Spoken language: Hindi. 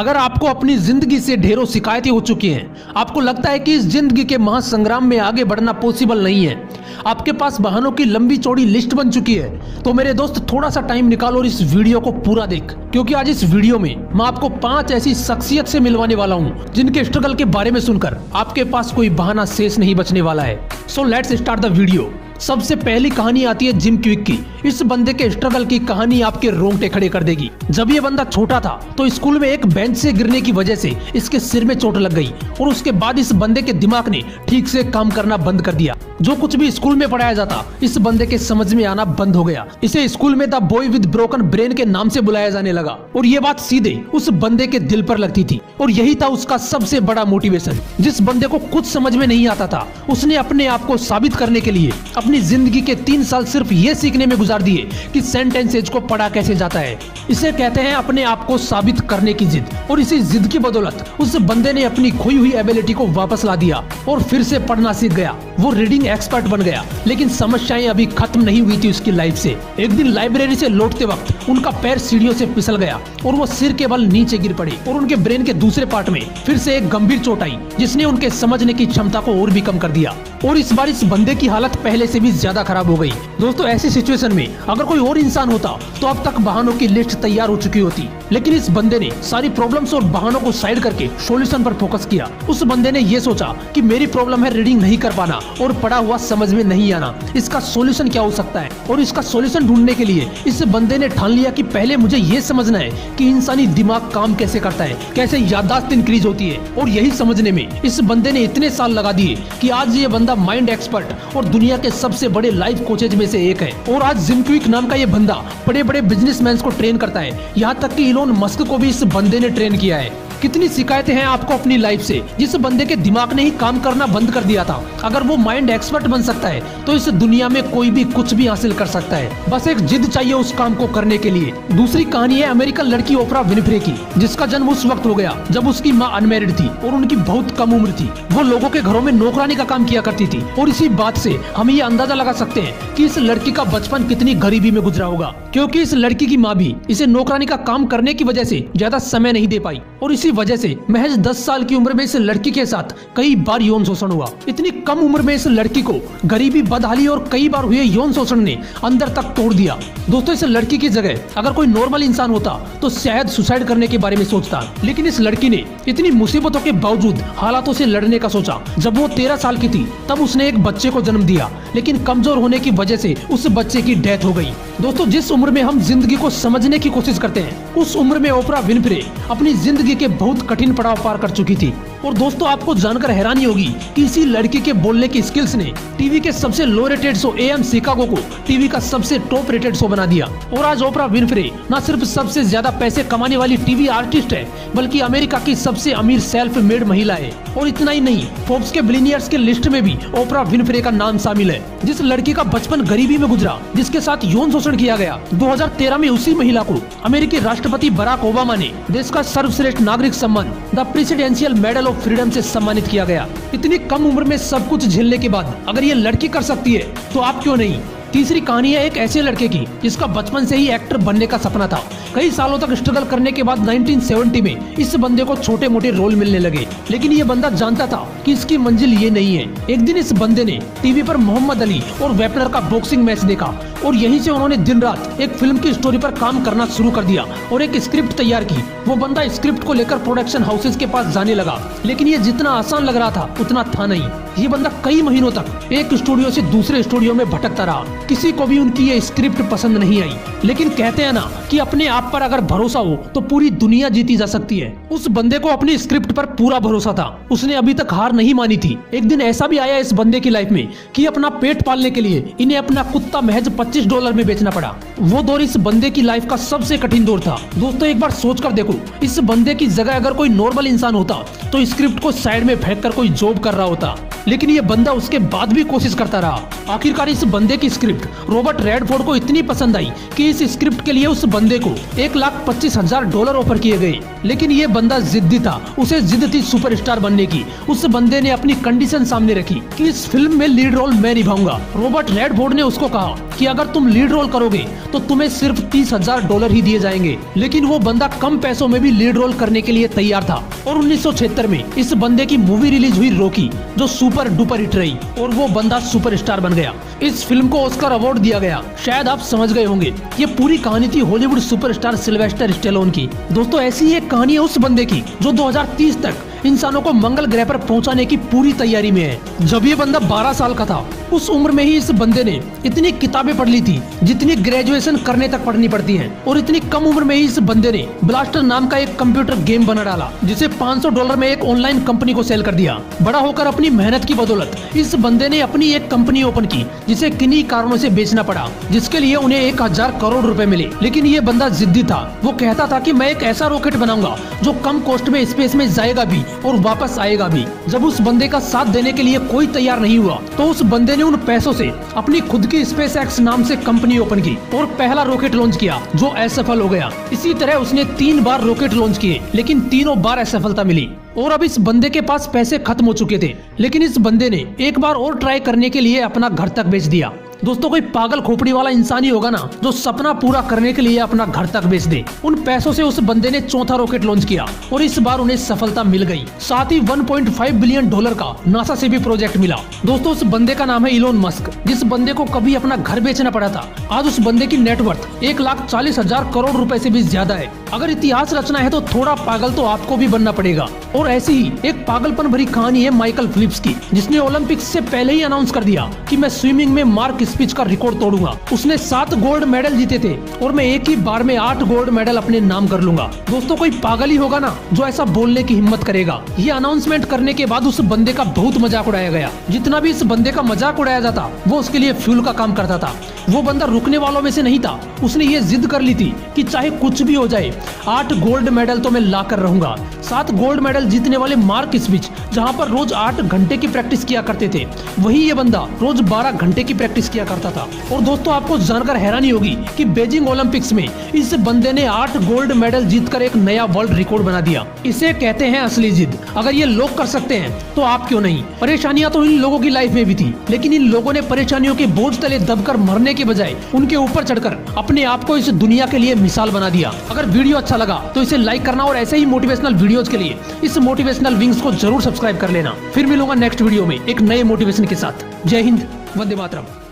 अगर आपको अपनी जिंदगी से ढेरों शिकायतें हो चुकी हैं, आपको लगता है कि इस जिंदगी के महासंग्राम में आगे बढ़ना पॉसिबल नहीं है, आपके पास बहानों की लंबी चौड़ी लिस्ट बन चुकी है, तो मेरे दोस्त थोड़ा सा टाइम निकालो और इस वीडियो को पूरा देख, क्योंकि आज इस वीडियो में मैं आपको 5 ऐसी शख्सियत से मिलवाने वाला हूँ जिनके स्ट्रगल के बारे में सुनकर आपके पास कोई बहाना शेष नहीं बचने वाला है। So let's start the video. सबसे पहली कहानी आती है जिम क्विक की। इस बंदे के स्ट्रगल की कहानी आपके रोंगटे खड़े कर देगी। जब ये बंदा छोटा था तो स्कूल में एक बेंच से गिरने की वजह से इसके सिर में चोट लग गई और उसके बाद इस बंदे के दिमाग ने ठीक से काम करना बंद कर दिया। जो कुछ भी स्कूल में पढ़ाया जाता इस बंदे के समझ में आना बंद हो गया। इसे स्कूल में the boy with broken brain के नाम से बुलाया जाने लगा और ये बात सीधे उस बंदे के दिल पर लगती थी और यही था उसका सबसे बड़ा मोटिवेशन। जिस बंदे को कुछ समझ में नहीं आता था उसने अपने आप को साबित करने के लिए अपनी जिंदगी के 3 साल सिर्फ ये सीखने में गुजार दिए कि सेंटेंसेज को पढ़ा कैसे जाता है। इसे कहते हैं अपने आप को साबित करने की जिद। और इसी जिद की बदौलत उस बंदे ने अपनी खोई हुई एबिलिटी को वापस ला दिया और फिर से पढ़ना सीख गया। वो रीडिंग एक्सपर्ट बन गया, लेकिन समस्याएं अभी खत्म नहीं हुई थी उसकी लाइफ से। एक दिन लाइब्रेरी से लौटते वक्त उनका पैर सीढ़ियों से फिसल गया और वो सिर के बल नीचे गिर पड़े और उनके ब्रेन के दूसरे पार्ट में फिर से एक गंभीर चोट आई जिसने उनके समझने की क्षमता को और भी कम कर दिया। और इस बार इस बंदे की हालत पहले से भी ज्यादा खराब हो गई। दोस्तों, ऐसी सिचुएशन में अगर कोई और इंसान होता तो अब तक बहानों की लिस्ट तैयार हो चुकी होती, लेकिन इस बंदे ने सारी प्रॉब्लम्स और बहानों को साइड करके सॉल्यूशन पर फोकस किया। उस बंदे ने ये सोचा कि मेरी प्रॉब्लम है रीडिंग नहीं कर पाना और पढ़ा हुआ समझ में नहीं आना, इसका सॉल्यूशन क्या हो सकता है। और इसका सॉल्यूशन ढूंढने के लिए इस बंदे ने ठान लिया कि पहले मुझे ये समझना है कि इंसानी दिमाग काम कैसे करता है, कैसे याददाश्त इंक्रीज होती है। और यही समझने में इस बंदे ने इतने साल लगा दिए कि आज ये बंदा माइंड एक्सपर्ट और दुनिया के सबसे बड़े लाइफ कोचेज में से एक है। और आज जिम क्विक नाम का ये बंदा बड़े बड़े बिजनेसमैन को ट्रेन करता है, यहाँ तक कि इलोन मस्क को भी इस बंदे ने ट्रेन किया है। कितनी शिकायतें हैं आपको अपनी लाइफ से जिस बंदे के दिमाग ने ही काम करना बंद कर दिया था। अगर वो माइंड एक्सपर्ट बन सकता है तो इस दुनिया में कोई भी कुछ भी हासिल कर सकता है, बस एक जिद चाहिए उस काम को करने के लिए। दूसरी कहानी है अमेरिकन लड़की ओपरा विनफ्रे की, जिसका जन्म उस वक्त हो गया जब उसकी माँ अनमैरिड थी और उनकी बहुत कम उम्र थी। वो लोगों के घरों में नौकरानी का काम किया करती थी और इसी बात से हम ये अंदाजा लगा सकते हैं कि इस लड़की का बचपन कितनी गरीबी में गुजरा होगा, क्योंकि इस लड़की की माँ भी इसे नौकरानी का काम करने की वजह से ज्यादा समय नहीं दे पाई और इसी वजह से महज 10 साल की उम्र में इस लड़की के साथ कई बार यौन शोषण हुआ। इतनी कम उम्र में इस लड़की को गरीबी, बदहाली और कई बार हुए यौन शोषण ने अंदर तक तोड़ दिया। दोस्तों, इस लड़की की जगह अगर कोई नॉर्मल इंसान होता तो शायद सुसाइड करने के बारे में सोचता, लेकिन इस लड़की ने इतनी मुसीबतों के बावजूद हालातों से लड़ने का सोचा। जब वो 13 साल की थी तब उसने एक बच्चे को जन्म दिया, लेकिन कमजोर होने की वजह से उस बच्चे की डेथ हो गई। दोस्तों, जिस उम्र में हम जिंदगी को समझने की कोशिश करते हैं उस उम्र में ओपरा विनफ्रे अपनी जिंदगी के बहुत कठिन पड़ाव पार कर चुकी थी। और दोस्तों, आपको जानकर हैरानी होगी कि इसी लड़की के बोलने की स्किल्स ने टीवी के सबसे लो रेटेड शो AM शिकागो को टीवी का सबसे टॉप रेटेड शो बना दिया। और आज ओपरा विनफ्रे न सिर्फ सबसे ज्यादा पैसे कमाने वाली टीवी आर्टिस्ट है, बल्कि अमेरिका की सबसे अमीर सेल्फ मेड महिला है। और इतना ही नहीं, फोर्ब्स के बिलियनियर्स के लिस्ट में भी ओपरा विनफ्रे का नाम शामिल है। जिस लड़की का बचपन गरीबी में गुजरा, जिसके साथ यौन शोषण किया गया, 2013 में उसी महिला को अमेरिकी राष्ट्रपति बराक ओबामा ने देश का सर्वश्रेष्ठ नागरिक सम्मान the presidential medal of freedom से सम्मानित किया गया। इतनी कम उम्र में सब कुछ झेलने के बाद अगर ये लड़की कर सकती है तो आप क्यों नहीं। तीसरी कहानी है एक ऐसे लड़के की जिसका बचपन से ही एक्टर बनने का सपना था। कई सालों तक स्ट्रगल करने के बाद 1970 में इस बंदे को छोटे मोटे रोल मिलने लगे, लेकिन ये बंदा जानता था कि इसकी मंजिल ये नहीं है। एक दिन इस बंदे ने टीवी पर मोहम्मद अली और वेपनर का बॉक्सिंग मैच देखा और यहीं से उन्होंने दिन रात एक फिल्म की स्टोरी पर काम करना शुरू कर दिया और एक स्क्रिप्ट तैयार की। वो बंदा स्क्रिप्ट को लेकर प्रोडक्शन हाउसेज के पास जाने लगा, लेकिन ये जितना आसान लग रहा था उतना था नहीं। ये बंदा कई महीनों तक एक स्टूडियो से दूसरे स्टूडियो में भटकता रहा। किसी को भी उनकी ये स्क्रिप्ट पसंद नहीं आई, लेकिन कहते हैं ना कि अपने आप पर अगर भरोसा हो तो पूरी दुनिया जीती जा सकती है। उस बंदे को अपनी स्क्रिप्ट पर पूरा भरोसा था, उसने अभी तक हार नहीं मानी थी। एक दिन ऐसा भी आया इस बंदे की लाइफ में कि अपना पेट पालने के लिए इन्हें अपना कुत्ता महज $25 में बेचना पड़ा। वो दौर इस बंदे की लाइफ का सबसे कठिन दौर था। दोस्तों, एक बार सोच कर देखो, इस बंदे की जगह अगर कोई नॉर्मल इंसान होता तो स्क्रिप्ट को साइड में फेंक कर कोई जॉब कर रहा होता, लेकिन ये बंदा उसके बाद भी कोशिश करता रहा। आखिरकार इस बंदे की स्क्रिप्ट स्क्रिप्ट रॉबर्ट रेडफोर्ड को इतनी पसंद आई कि इस स्क्रिप्ट के लिए उस बंदे को $1,25,000 ऑफर किए गए। लेकिन ये बंदा जिद्दी था, उसे जिद थी सुपरस्टार बनने की। उस बंदे ने अपनी कंडीशन सामने रखी कि इस फिल्म में लीड रोल मैं निभाऊंगा। रॉबर्ट रेडफोर्ड ने उसको कहा कि अगर तुम लीड रोल करोगे तो तुम्हें सिर्फ $30,000 ही दिए जाएंगे। लेकिन वो बंदा कम पैसों में भी लीड रोल करने के लिए तैयार था और 1976 में इस बंदे की मूवी रिलीज हुई रॉकी, जो सुपर डुपर हिट रही और वो बंदा सुपरस्टार बन गया। इस फिल्म को ऑस्कर अवार्ड दिया गया। शायद आप समझ गए होंगे, ये पूरी कहानी थी हॉलीवुड सुपरस्टार सिल्वेस्टर स्टेलोन की। दोस्तों ऐसी ही एक कहानी है उस बंदे की जो 2030 तक इंसानों को मंगल ग्रह पर पहुंचाने की पूरी तैयारी में है। जब ये बंदा 12 साल का था, उस उम्र में ही इस बंदे ने इतनी किताबें पढ़ ली थी जितनी ग्रेजुएशन करने तक पढ़नी पड़ती हैं, और इतनी कम उम्र में ही इस बंदे ने ब्लास्टर नाम का एक कंप्यूटर गेम बना डाला जिसे $500 में एक ऑनलाइन कंपनी को सेल कर दिया। बड़ा होकर अपनी मेहनत की बदौलत इस बंदे ने अपनी एक कंपनी ओपन की जिसे किन्हीं कारणों से बेचना पड़ा, जिसके लिए उन्हें 1,000 करोड़ रुपए मिले। लेकिन ये बंदा जिद्दी था। वो कहता था कि मैं एक ऐसा रॉकेट बनाऊंगा जो कम कॉस्ट में स्पेस में जाएगा भी और वापस आएगा भी। जब उस बंदे का साथ देने के लिए कोई तैयार नहीं हुआ तो उस बंदे ने उन पैसों से अपनी खुद की SpaceX नाम से कंपनी ओपन की और पहला रॉकेट लॉन्च किया जो असफल हो गया। इसी तरह उसने 3 बार रॉकेट लॉन्च किए, लेकिन तीनों बार असफलता मिली। और अब इस बंदे के पास पैसे खत्म हो चुके थे, लेकिन इस बंदे ने एक बार और ट्राई करने के लिए अपना घर तक बेच दिया। दोस्तों कोई पागल खोपड़ी वाला इंसान ही होगा ना जो सपना पूरा करने के लिए अपना घर तक बेच दे। उन पैसों से उस बंदे ने चौथा रॉकेट लॉन्च किया और इस बार उन्हें सफलता मिल गई। साथ ही $1.5 बिलियन का नासा से भी प्रोजेक्ट मिला। दोस्तों उस बंदे का नाम है इलोन मस्क। जिस बंदे को कभी अपना घर बेचना पड़ा था, आज उस बंदे की नेटवर्थ $1,40,000 करोड़ रुपए से भी ज्यादा है। अगर इतिहास रचना है तो थोड़ा पागल तो आपको भी बनना पड़ेगा। और ऐसी ही एक पागलपन भरी कहानी है माइकल फिलिप्स की, जिसने ओलंपिक्स से पहले ही अनाउंस कर दिया कि मैं स्विमिंग में मार्क स्पिच का रिकॉर्ड तोड़ूंगा। उसने 7 गोल्ड मेडल जीते थे और मैं एक ही बार में 8 गोल्ड मेडल अपने नाम कर लूंगा। दोस्तों कोई पागल ही होगा ना जो ऐसा बोलने की हिम्मत करेगा। ये अनाउंसमेंट करने के बाद उस बंदे का बहुत मजाक उड़ाया गया। जितना भी इस बंदे का मजाक उड़ाया जाता वो उसके लिए फ्यूल का काम करता था। वो बंदा रुकने वालों में से नहीं था। उसने ये जिद कर ली थी कि चाहे कुछ भी हो जाए 8 गोल्ड मेडल तो मैं ला कर रहूंगा। 7 गोल्ड मेडल जीतने वाले मार्क स्पिच जहां पर रोज 8 घंटे की प्रैक्टिस किया करते थे, वही ये बंदा रोज 12 घंटे की प्रैक्टिस किया करता था। और दोस्तों आपको जानकर हैरानी होगी कि बीजिंग ओलंपिक्स में इस बंदे ने 8 गोल्ड मेडल जीतकर एक नया वर्ल्ड रिकॉर्ड बना दिया। इसे कहते हैं असली जिद। अगर ये लोग कर सकते हैं तो आप क्यों नहीं। परेशानियां तो इन लोगों की लाइफ में भी थी, लेकिन इन लोगों ने परेशानियों के बोझ तले दबकर मरने के बजाय उनके ऊपर चढ़कर अपने आप को इस दुनिया के लिए मिसाल बना दिया। अगर वीडियो अच्छा लगा तो इसे लाइक करना और ऐसे ही मोटिवेशनल वीडियोस के लिए इस मोटिवेशनल विंग्स को जरूर सब्सक्राइब कर लेना। फिर मिलूंगा नेक्स्ट वीडियो में एक नए मोटिवेशन के साथ। जय हिंद, वंदे मातरम।